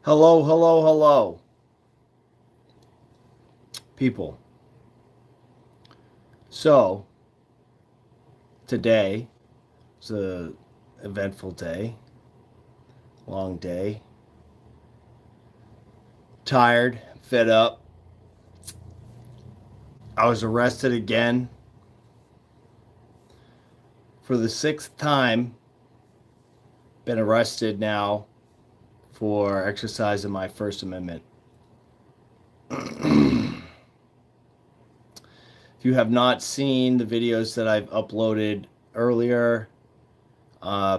Hello, hello, hello, people. So, today is a eventful day, long day. Tired, fed up. I was arrested again for the sixth time. Been arrested now for exercising my First Amendment. If you have not seen the videos that I've uploaded earlier,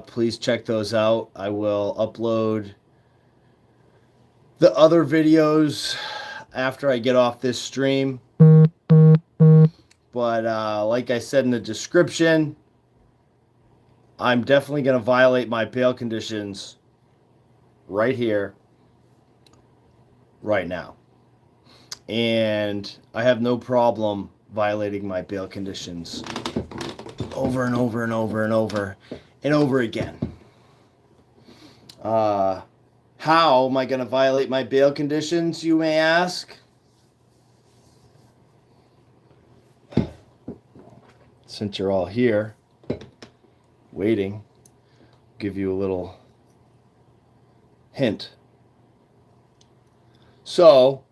please check those out. I will upload the other videos after I get off this stream. But like I said in the description, I'm definitely going to violate my bail conditions right here, right now. And I have no problem violating my bail conditions over and over and over and over and over again. How am I going to violate my bail conditions, you may ask? Since you're all here, waiting, I'll give you a little hint. So,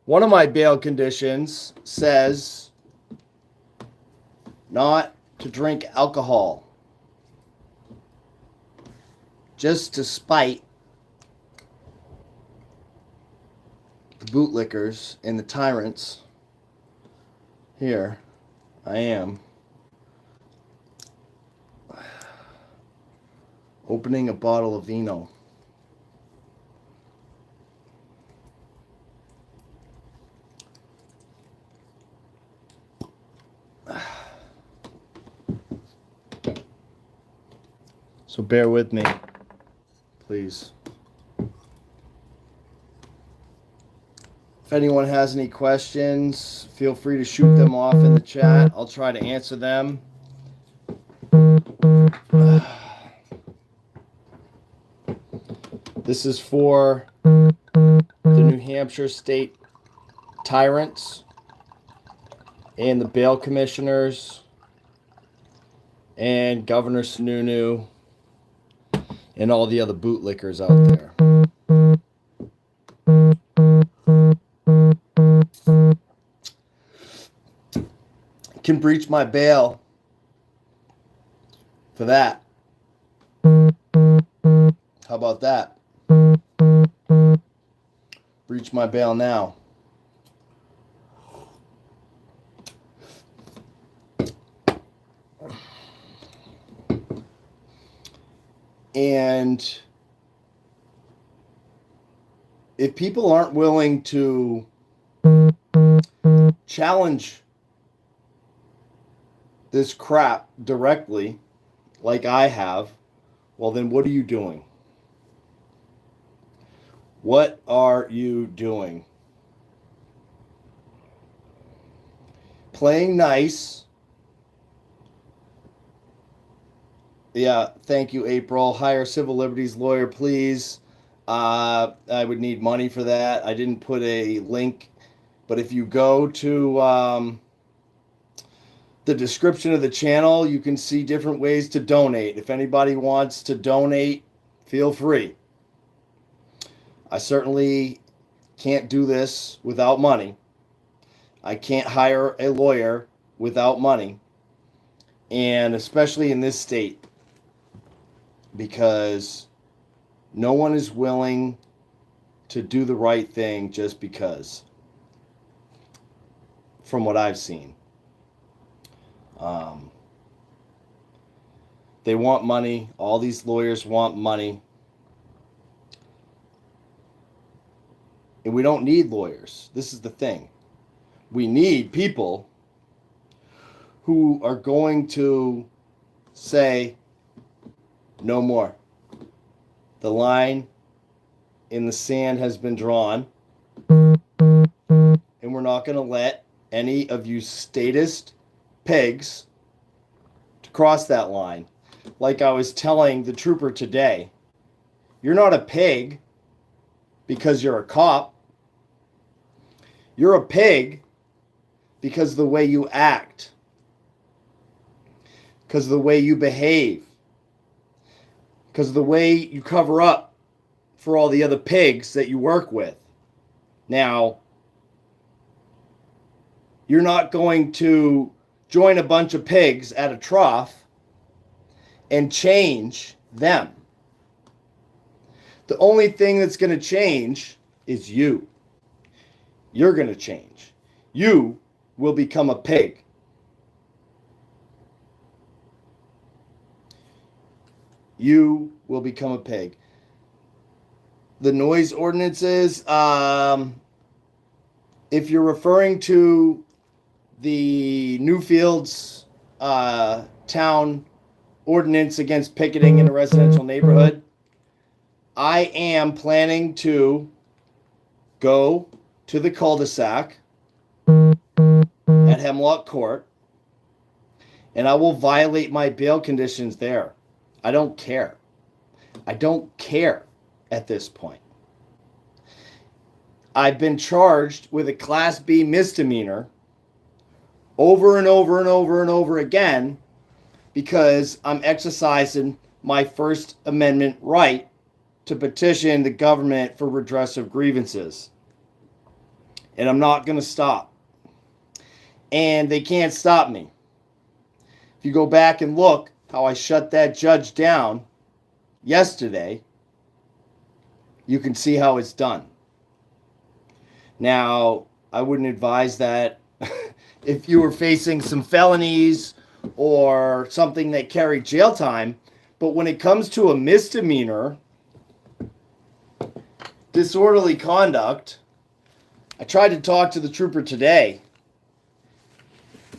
one of my bail conditions says not to drink alcohol, just to spite the bootlickers and the tyrants. Here I am, opening a bottle of vino. So bear with me, please. If anyone has any questions, feel free to shoot them off in the chat. I'll try to answer them. This is for the New Hampshire state tyrants and the bail commissioners and Governor Sununu and all the other bootlickers out there. Can breach my bail for that. How about that? Breach my bail now. And if people aren't willing to challenge this crap directly, like I have, well, then what are you doing? What are you doing? Playing nice. Yeah, thank you, April. Hire civil liberties lawyer, please. I would need money for that. I didn't put a link, but if you go to the description of the channel, you can see different ways to donate. If anybody wants to donate, feel free. I certainly can't do this without money. I can't hire a lawyer without money, and especially in this state, because no one is willing to do the right thing just because, from what I've seen. They want money. All these lawyers want money. And we don't need lawyers. This is the thing. We need people who are going to say, no more. The line in the sand has been drawn, and we're not going to let any of you statist pigs to cross that line. Like I was telling the trooper today, you're not a pig. because you're a cop. You're a pig because of the way you act, because of the way you behave, because of the way you cover up for all the other pigs that you work with. Now, you're not going to join a bunch of pigs at a trough and change them. The only thing that's going to change is you. You're going to change. You will become a pig. You will become a pig. The noise ordinances, if you're referring to the Newfields town ordinance against picketing in a residential neighborhood, I am planning to go to the cul-de-sac at Hemlock Court, and I will violate my bail conditions there. I don't care. I don't care at this point. I've been charged with a Class B misdemeanor over and over and over and over again because I'm exercising my First Amendment right to petition the government for redress of grievances. And I'm not going to stop. And they can't stop me. If you go back and look how I shut that judge down yesterday, you can see how it's done. Now, I wouldn't advise that if you were facing some felonies or something that carried jail time, but when it comes to a misdemeanor, disorderly conduct, I tried to talk to the trooper today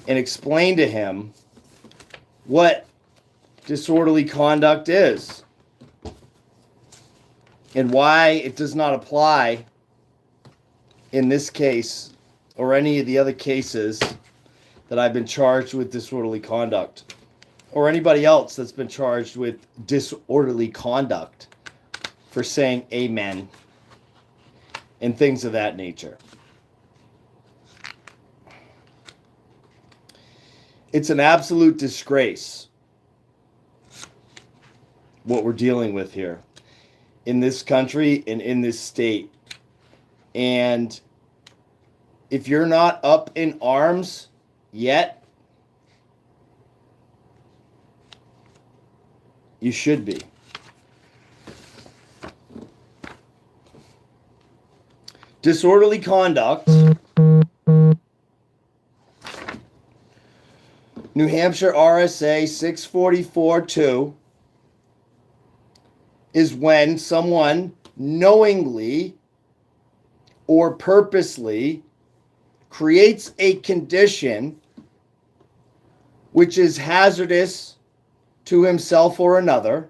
and explain to him what disorderly conduct is and why it does not apply in this case or any of the other cases that I've been charged with disorderly conduct, or anybody else that's been charged with disorderly conduct for saying amen and things of that nature. It's an absolute disgrace what we're dealing with here in this country and in this state. And if you're not up in arms yet, you should be. Disorderly conduct. New Hampshire RSA 644-2 is when someone knowingly or purposely creates a condition which is hazardous to himself or another,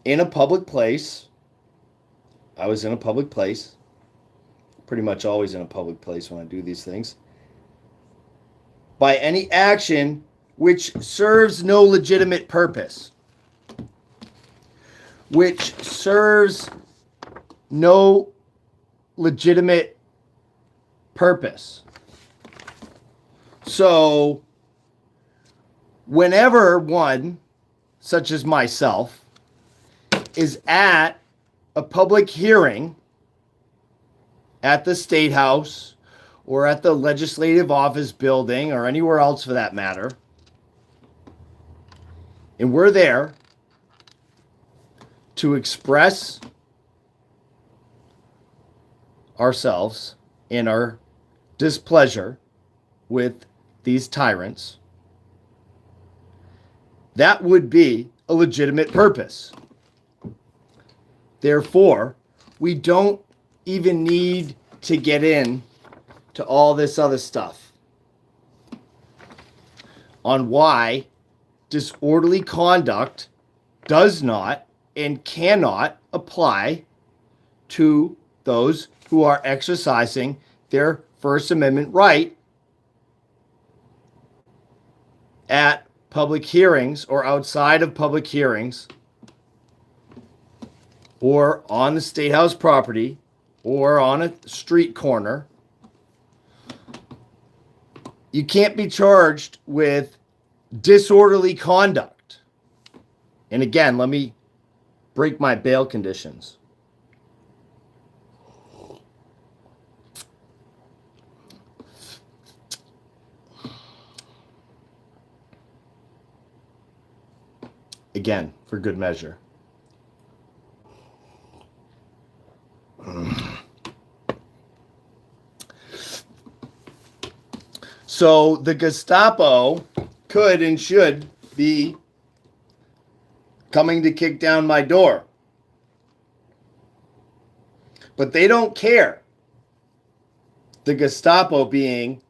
in a public place. I was in a public place. Pretty much always in a public place when I do these things. By any action which serves no legitimate purpose. Which serves no legitimate purpose. So, whenever one, such as myself, is at a public hearing at the State House or at the Legislative Office building or anywhere else for that matter, and we're there to express ourselves in our displeasure with these tyrants, that would be a legitimate purpose. Therefore, we don't even need to get in to all this other stuff on why disorderly conduct does not and cannot apply to those who are exercising their First Amendment right at public hearings or outside of public hearings or on the State House property or on a street corner, you can't be charged with disorderly conduct. And again, let me break my bail conditions. Again, for good measure. So the Gestapo could and should be coming to kick down my door. But they don't care. The Gestapo being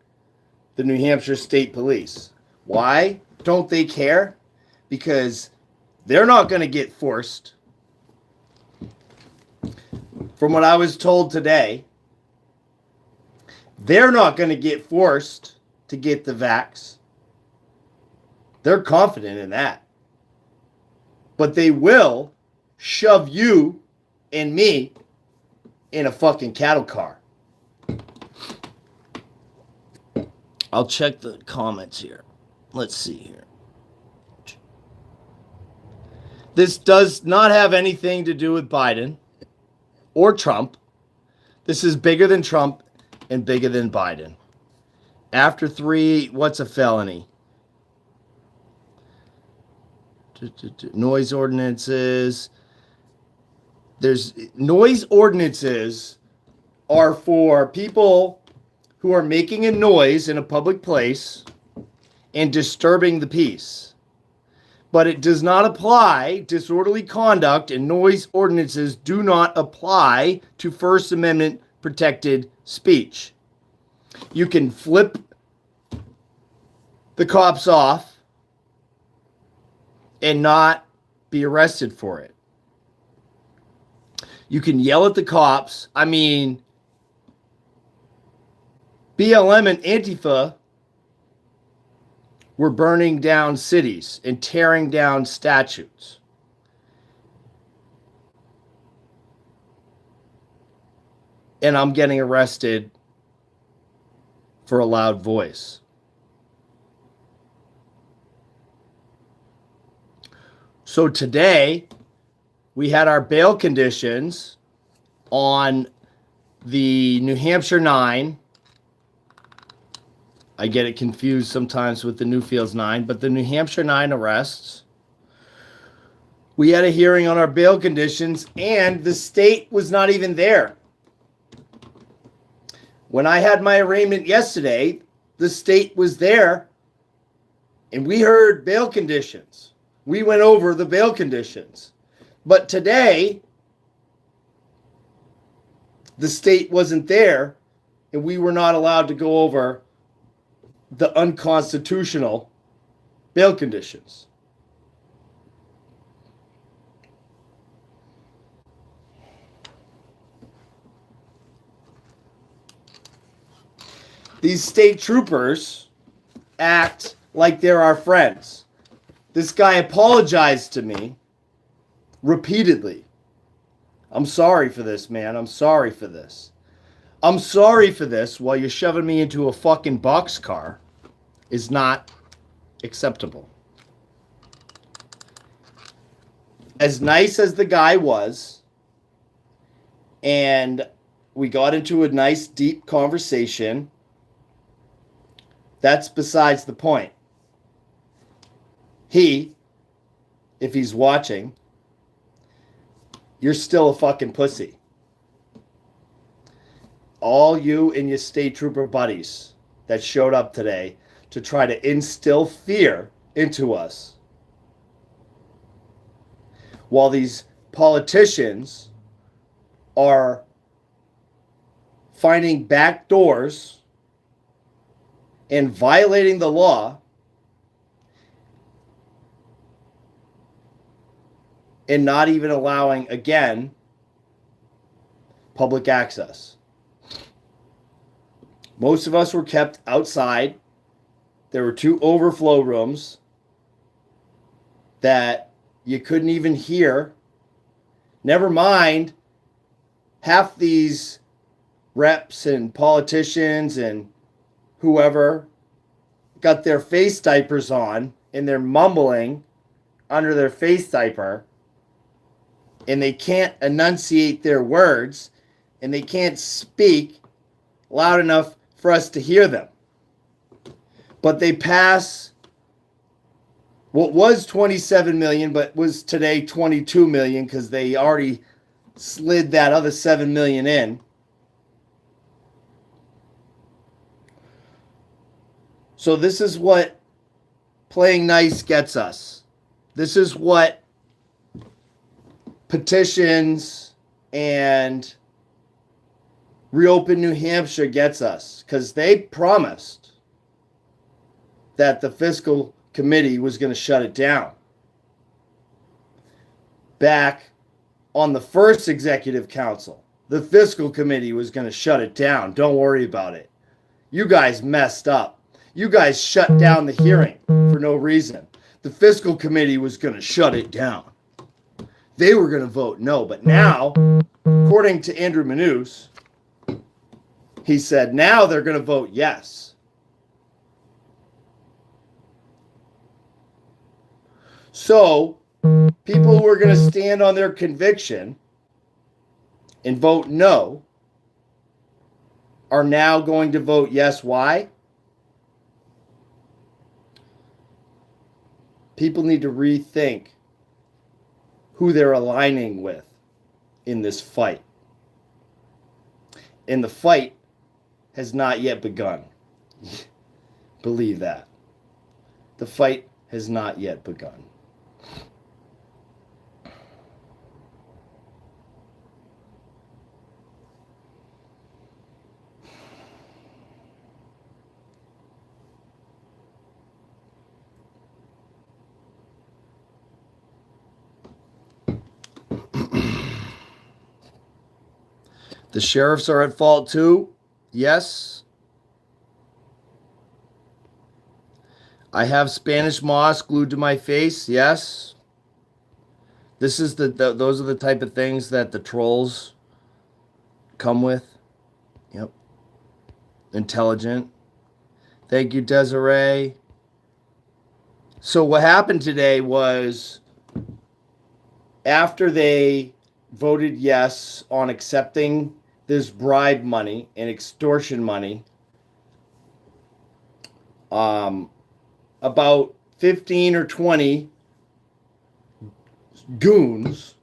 the New Hampshire State Police. Why don't they care? Because they're not going to get forced. From what I was told today, they're not going to get forced to get the vax. They're confident in that. But they will shove you and me in a fucking cattle car. I'll check the comments here. Let's see here. This does not have anything to do with Biden or Trump. This is bigger than Trump and bigger than Biden. After 3, what's a felony? Noise ordinances. Noise ordinances are for people who are making a noise in a public place and disturbing the peace. But it does not apply. Disorderly conduct and noise ordinances do not apply to First Amendment protected speech. You can flip the cops off and not be arrested for it. You can yell at the cops. I mean, BLM and Antifa were burning down cities and tearing down statues. And I'm getting arrested for a loud voice. So today, we had our bail conditions on the New Hampshire 9. I get it confused sometimes with the Newfields 9, but the New Hampshire 9 arrests. We had a hearing on our bail conditions, and the state was not even there. When I had my arraignment yesterday, the state was there, and we heard bail conditions. We went over the bail conditions. But today, the state wasn't there, and we were not allowed to go over the unconstitutional bail conditions. These state troopers act like they're our friends. This guy apologized to me repeatedly. I'm sorry for this, man. I'm sorry for this. I'm sorry for this while you're shoving me into a fucking boxcar is not acceptable. As nice as the guy was, and we got into a nice deep conversation, that's besides the point. He, if he's watching, you're still a fucking pussy. All you and your state trooper buddies that showed up today to try to instill fear into us, while these politicians are finding back doors and violating the law and not even allowing, again, public access. Most of us were kept outside. There were 2 overflow rooms that you couldn't even hear Never mind half these reps and politicians and whoever got their face diapers on and they're mumbling under their face diaper and they can't enunciate their words and they can't speak loud enough for us to hear them. But they pass what was 27 million, but was today 22 million because they already slid that other 7 million in. So this is what playing nice gets us. This is what petitions and Reopen New Hampshire gets us, because they promised that the Fiscal Committee was going to shut it down. Back on the first Executive Council, the Fiscal Committee was going to shut it down. Don't worry about it. You guys messed up. You guys shut down the hearing for no reason. The Fiscal Committee was going to shut it down. They were going to vote no. But now, according to Andrew Manous, he said now they're going to vote yes. So, people who are going to stand on their conviction and vote no are now going to vote yes. Why? People need to rethink who they're aligning with in this fight. And the fight has not yet begun. Believe that. The fight has not yet begun. The sheriffs are at fault too. Yes. I have Spanish moss glued to my face. Yes. This is those are the type of things that the trolls come with. Yep. Intelligent. Thank you, Desiree. So what happened today was after they voted yes on accepting this bribe money and extortion money, about 15 or 20 goons,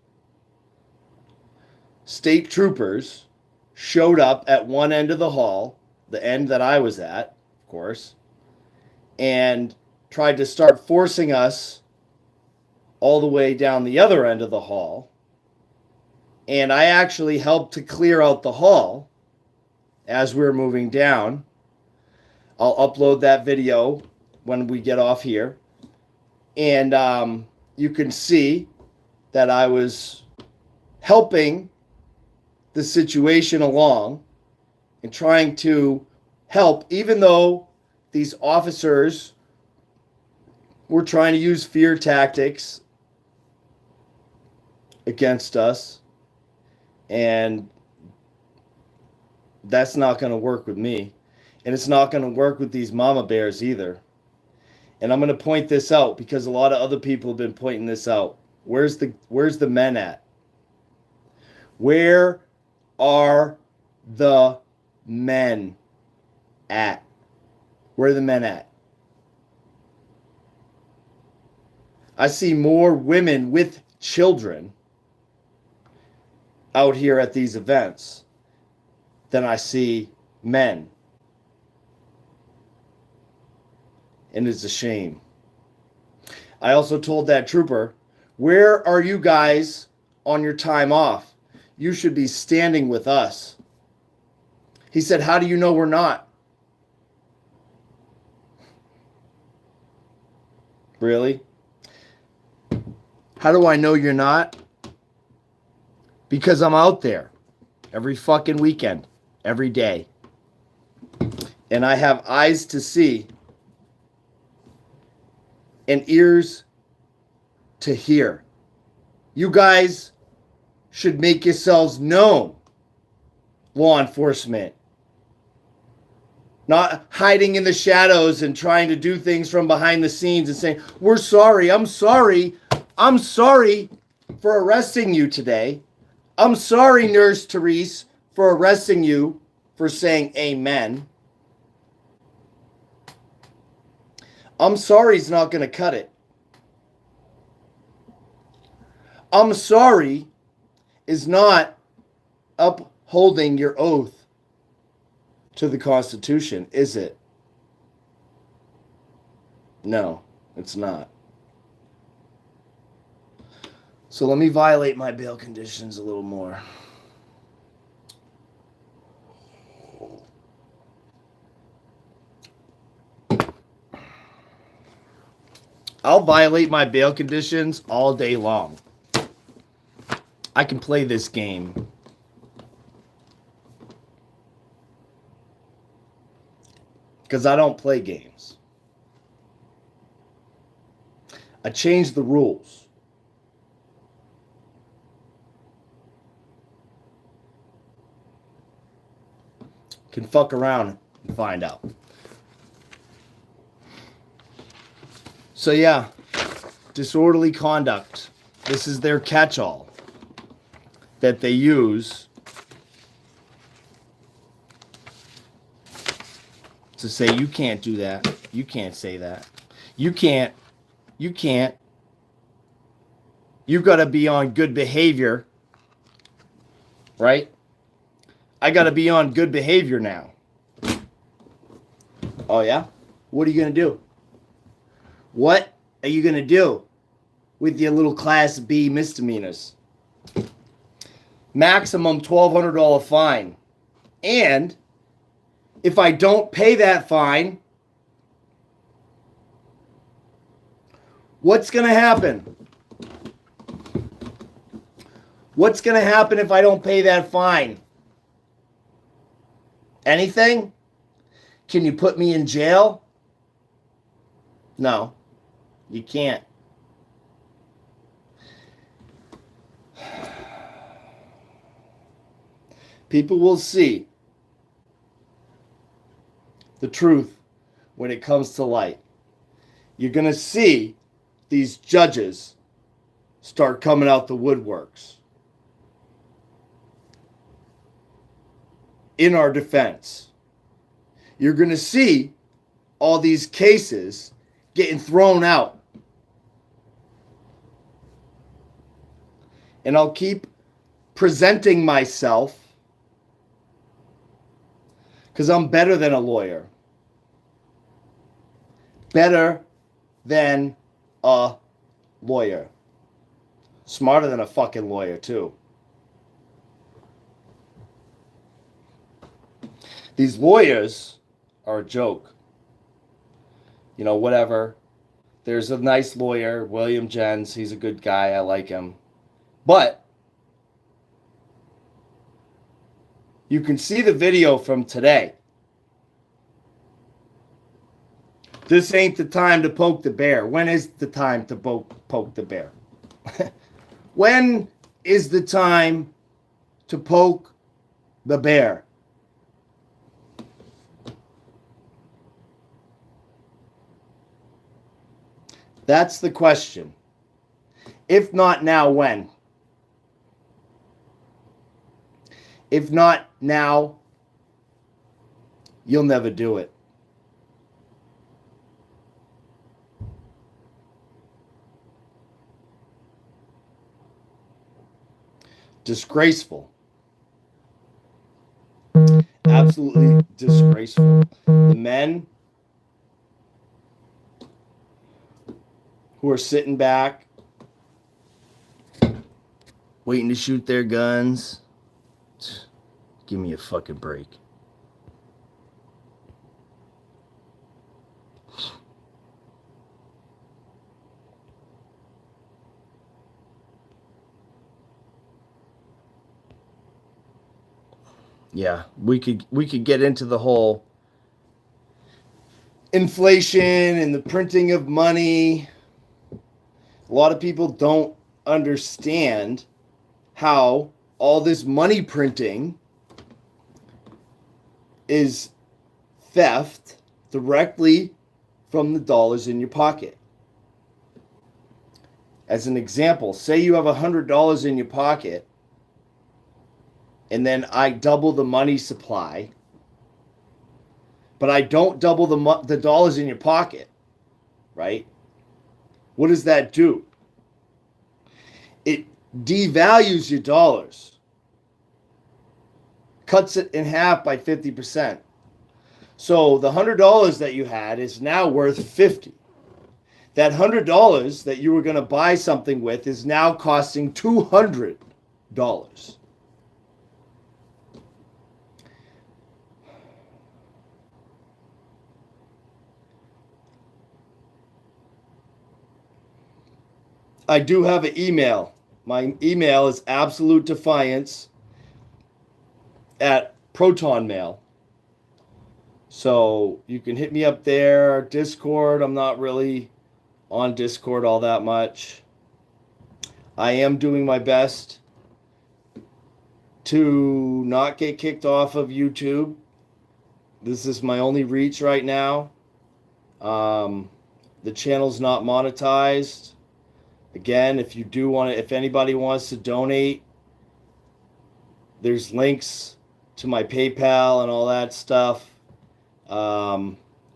state troopers, showed up at one end of the hall, the end that I was at, of course, and tried to start forcing us all the way down the other end of the hall. And I actually helped to clear out the hall as we were moving down. I'll upload that video when we get off here. And you can see that I was helping the situation along and trying to help, even though these officers were trying to use fear tactics against us. And that's not going to work with me. And it's not going to work with these mama bears either. And I'm going to point this out because a lot of other people have been pointing this out. Where's the men at? Where are the men at? Where are the men at? I see more women with children out here at these events than I see men. And it's a shame. I also told that trooper, where are you guys on your time off? You should be standing with us. He said, how do you know we're not? Really? How do I know you're not? Because I'm out there every fucking weekend, every day. And I have eyes to see and ears to hear. You guys should make yourselves known, law enforcement. Not hiding in the shadows and trying to do things from behind the scenes and saying, we're sorry, I'm sorry for arresting you today. I'm sorry, Nurse Therese, for arresting you for saying amen. I'm sorry is not going to cut it. I'm sorry is not upholding your oath to the Constitution, is it? No, it's not. So let me violate my bail conditions a little more. I'll violate my bail conditions all day long. I can play this game. Because I don't play games. I changed the rules. Can fuck around and find out. So yeah, disorderly conduct. This is their catch-all that they use to say, you can't do that. You can't say that. You can't. You've got to be on good behavior, right? I got to be on good behavior now. Oh, yeah? What are you going to do? What are you going to do with your little Class B misdemeanors? Maximum $1,200 fine. And if I don't pay that fine, what's going to happen? What's going to happen if I don't pay that fine? Anything? Can you put me in jail? No, you can't. People will see the truth when it comes to light. You're going to see these judges start coming out the woodworks in our defense. You're going to see all these cases getting thrown out. And I'll keep presenting myself because I'm better than a lawyer. Better than a lawyer. Smarter than a fucking lawyer, too. These lawyers are a joke. You know, whatever. There's a nice lawyer, William Jens. He's a good guy. I like him. But you can see the video from today. This ain't the time to poke the bear. When is the time to poke the bear? When is the time to poke the bear? That's the question. If not now, when? If not now, you'll never do it. Disgraceful. Absolutely disgraceful. The men who are sitting back, waiting to shoot their guns. Give me a fucking break. Yeah, we could get into the whole inflation and the printing of money. A lot of people don't understand how all this money printing is theft directly from the dollars in your pocket. As an example, say you have $100 in your pocket, and then I double the money supply, but I don't double the dollars in your pocket, right? What does that do? It devalues your dollars, cuts it in half by 50%. So the $100 that you had is now worth $50. That $100 that you were going to buy something with is now costing $200. I do have an email. My email is AbsoluteDefiance at Proton Mail. So you can hit me up there. Discord, I'm not really on Discord all that much. I am doing my best to not get kicked off of YouTube. This is my only reach right now. The channel's not monetized. Again, if anybody wants to donate, there's links to my PayPal and all that stuff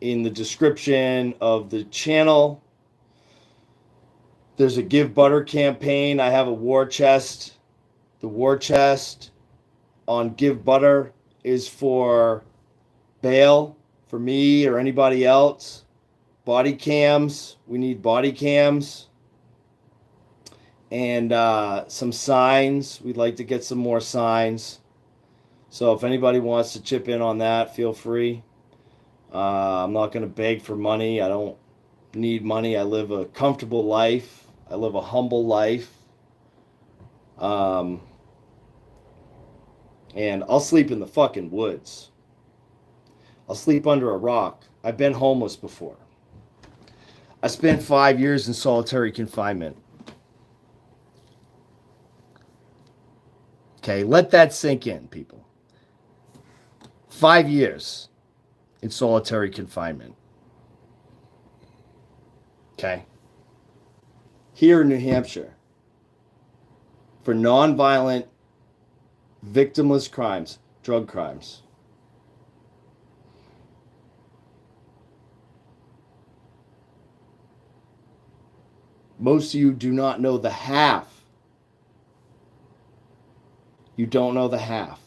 in the description of the channel. There's a Give Butter campaign. I have a war chest. The war chest on Give Butter is for bail for me or anybody else. Body cams. We need body cams. And some signs. We'd like to get some more signs. So if anybody wants to chip in on that, feel free. I'm not going to beg for money. I don't need money. I live a comfortable life. I live a humble life. And I'll sleep in the fucking woods. I'll sleep under a rock. I've been homeless before. I spent 5 years in solitary confinement. Okay, let that sink in, people. 5 years in solitary confinement. Okay. Here in New Hampshire, for nonviolent, victimless crimes, drug crimes. Most of you do not know the half. You don't know the half.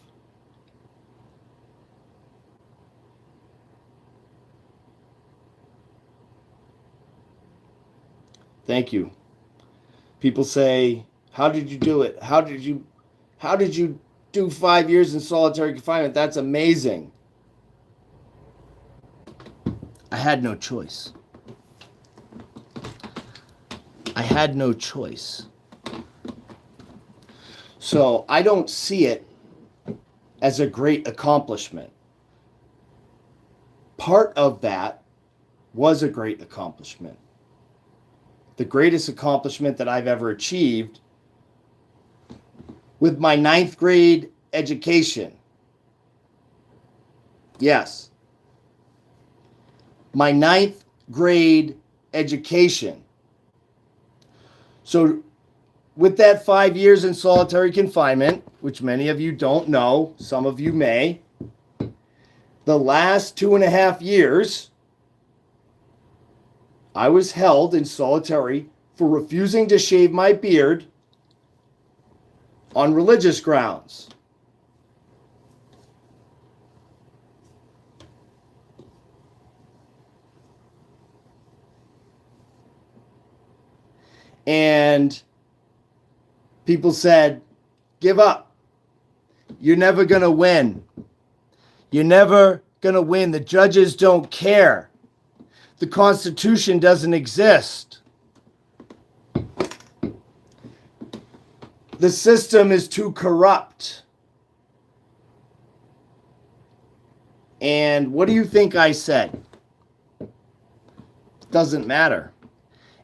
Thank you. People say, how did you do it? How did you do 5 years in solitary confinement? That's amazing. I had no choice. I had no choice. So I don't see it as a great accomplishment. Part of that was a great accomplishment. The greatest accomplishment that I've ever achieved with my 9th grade education. Yes. My 9th grade education. So with that 5 years in solitary confinement, which many of you don't know, some of you may, the last 2.5 years, I was held in solitary for refusing to shave my beard on religious grounds. And people said, give up. You're never going to win. You're never going to win. The judges don't care. The Constitution doesn't exist. The system is too corrupt. And what do you think I said? Doesn't matter.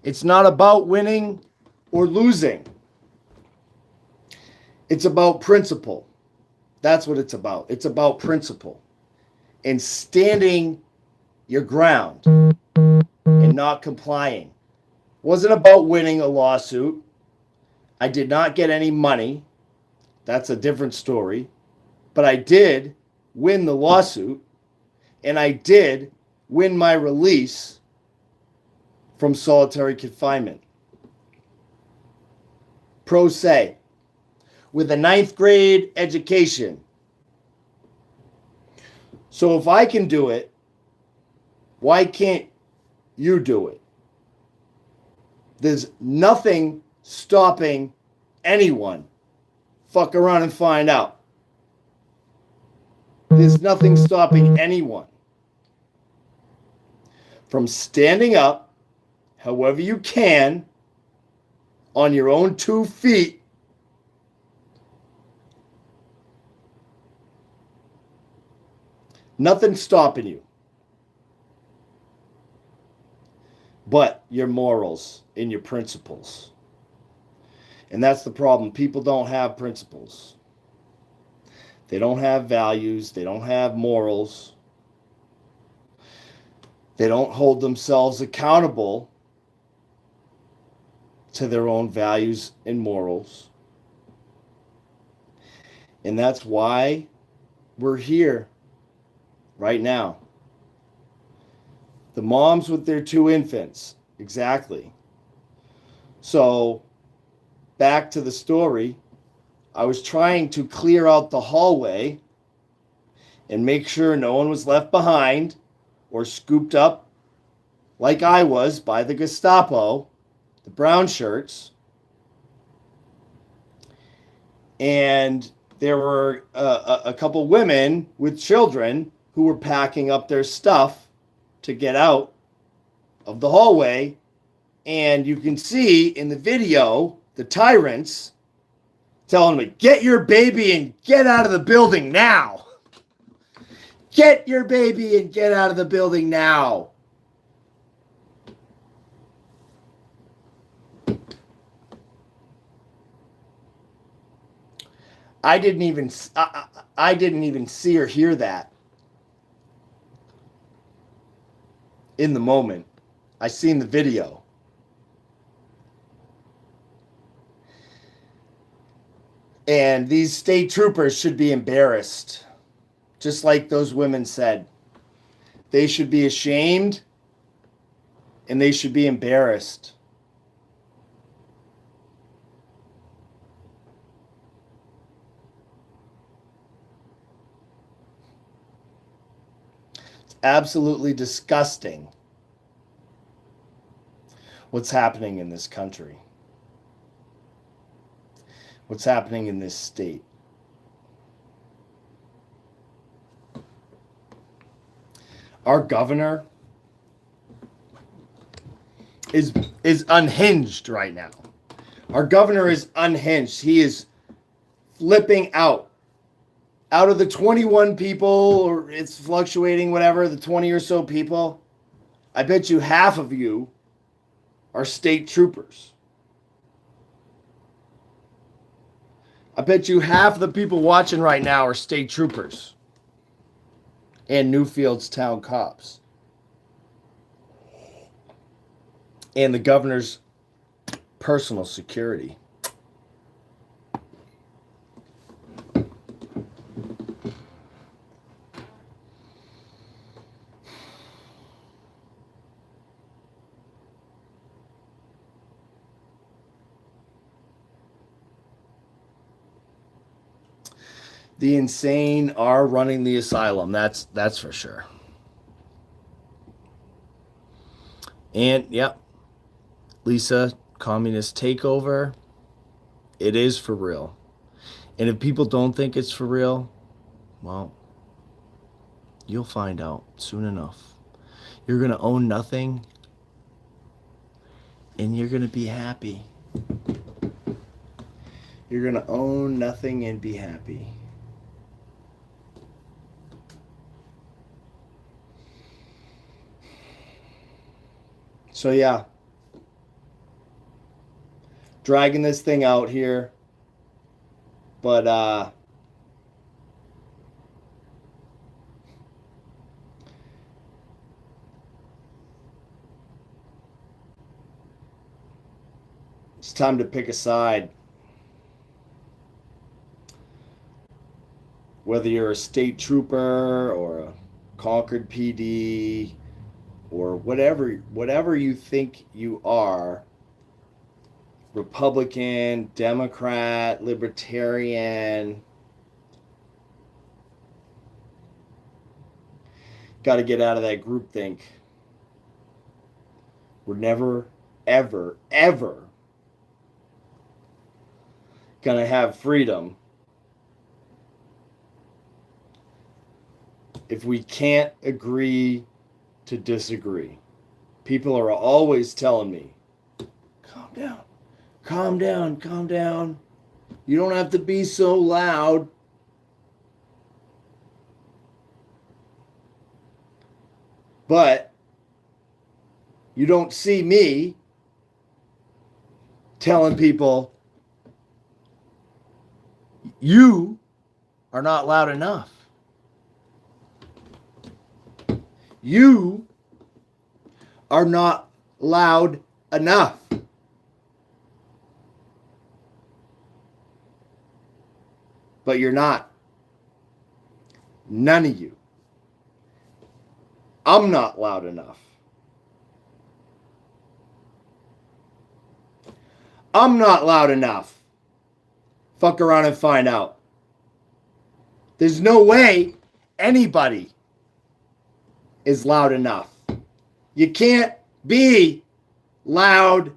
It's not about winning or losing. It's about principle. That's what it's about. It's about principle and standing your ground and not complying. It wasn't about winning a lawsuit. I did not get any money. That's a different story. But I did win the lawsuit, and I did win my release from solitary confinement. Pro se, with a 9th grade education. So if I can do it, why can't you do it? There's nothing stopping anyone. Fuck around and find out. There's nothing stopping anyone from standing up, however you can, on your own 2 feet, nothing stopping you but your morals and your principles. And that's the problem. People don't have principles. They don't have values. They don't have morals. They don't hold themselves accountable to their own values and morals. And that's why we're here right now. The moms with their 2 infants. Exactly. So, back to the story. I was trying to clear out the hallway and make sure no one was left behind or scooped up like I was by the Gestapo, the brown shirts. And there were a couple women with children who were packing up their stuff to get out of the hallway. And you can see in the video the tyrants telling me, get your baby and get out of the building now. Get your baby and get out of the building now. I didn't even see or hear that in the moment. I seen the video. And these state troopers should be embarrassed. Just like those women said. They should be ashamed and they should be embarrassed. It's absolutely disgusting what's happening in this country. What's happening in this state. Our governor is unhinged right now. Our governor is unhinged. He is flipping out. Out of the 21 people, or it's fluctuating, whatever, the 20 or so people, I bet you half of you are state troopers. I bet you half the people watching right now are state troopers and Newfield's town cops. And the governor's personal security. The insane are running the asylum. That's for sure. And yep, Lisa, communist takeover. It is for real. And if people don't think it's for real, well, you'll find out soon enough. You're going to own nothing and you're going to be happy. You're going to own nothing and be happy. So yeah, dragging this thing out here. But it's time to pick a side. Whether you're a state trooper or a Concord PD or whatever you think you are, Republican, Democrat, Libertarian, got to get out of that groupthink. We're never, ever, ever going to have freedom if we can't agree to disagree. People are always telling me, calm down, calm down, calm down. You don't have to be so loud. But you don't see me telling people, you are not loud enough. You are not loud enough. But you're not. None of you. I'm not loud enough. I'm not loud enough. Fuck around and find out. There's no way anybody is loud enough. You can't be loud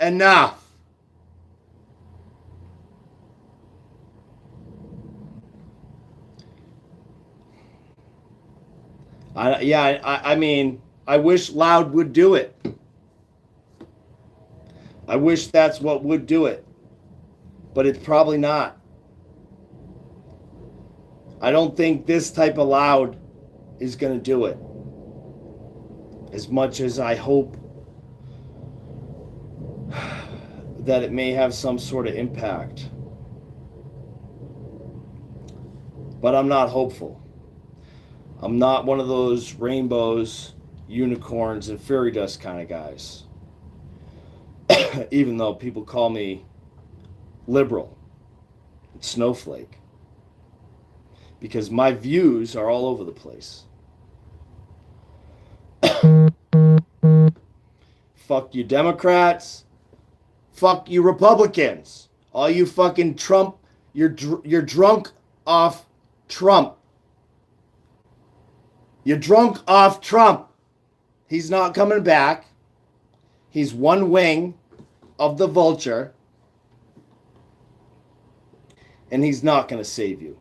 enough. I mean, I wish loud would do it. I wish that's what would do it. But it's probably not. I don't think this type of loud is going to do it. As much as I hope that it may have some sort of impact. But I'm not hopeful. I'm not one of those rainbows, unicorns, and fairy dust kind of guys. Even though people call me liberal, snowflake. Because my views are all over the place. Fuck you Democrats. Fuck you Republicans. All you fucking Trump, you're drunk off Trump. You're drunk off Trump. He's not coming back. He's one wing of the vulture. And he's not going to save you.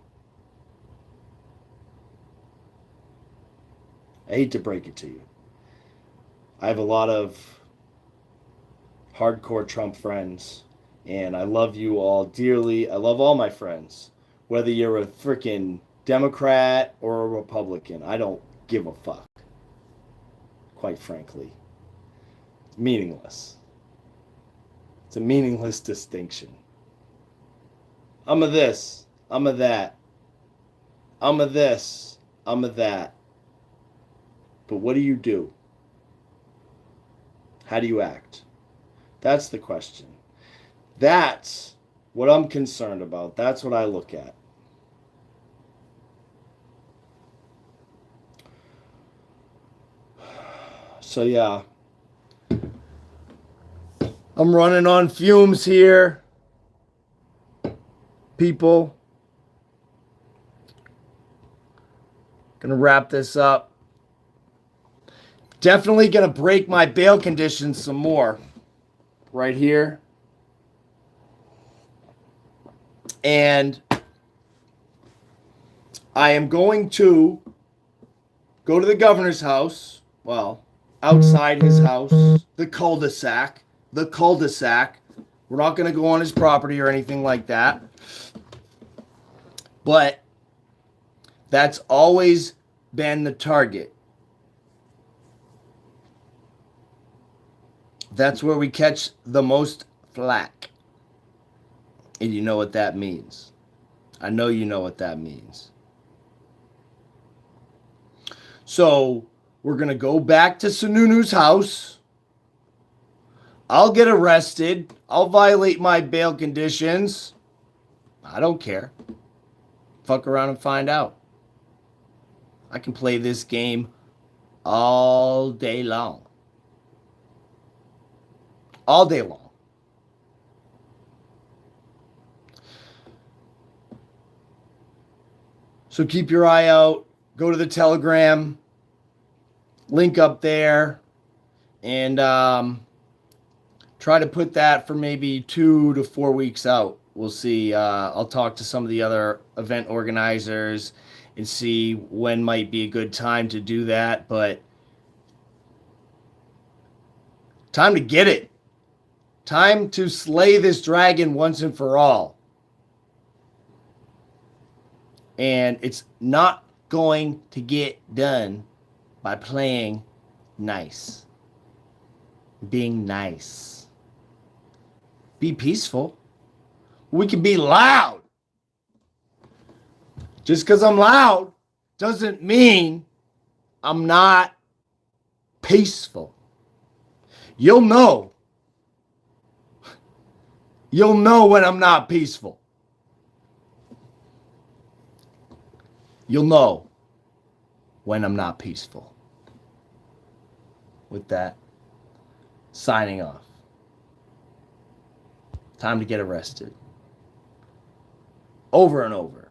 I hate to break it to you. I have a lot of hardcore Trump friends, and I love you all dearly. I love all my friends. Whether you're a freaking Democrat or a Republican, I don't give a fuck. Quite frankly. It's meaningless. It's a meaningless distinction. I'm a this. I'm a that. I'm a this. I'm a that. But what do you do? How do you act? That's the question. That's what I'm concerned about. That's what I look at. So yeah. I'm running on fumes here. People. Gonna wrap this up. Definitely gonna break my bail conditions some more. Right here. And I am going to go to the governor's house. Well, outside his house. The cul-de-sac. The cul-de-sac. We're not going to go on his property or anything like that. But that's always been the target. That's where we catch the most flack. And you know what that means. I know you know what that means. So we're going to go back to Sununu's house. I'll get arrested. I'll violate my bail conditions. I don't care. Fuck around and find out. I can play this game all day long. All day long. So keep your eye out. Go to the Telegram. Link up there. And try to put that for maybe 2 to 4 weeks out. We'll see. I'll talk to some of the other event organizers and see when might be a good time to do that. But time to get it. Time to slay this dragon once and for all. And it's not going to get done by playing nice. Being nice. Be peaceful. We can be loud. Just because I'm loud doesn't mean I'm not peaceful. You'll know. You'll know when I'm not peaceful. You'll know when I'm not peaceful. With that, signing off. Time to get arrested. Over and over.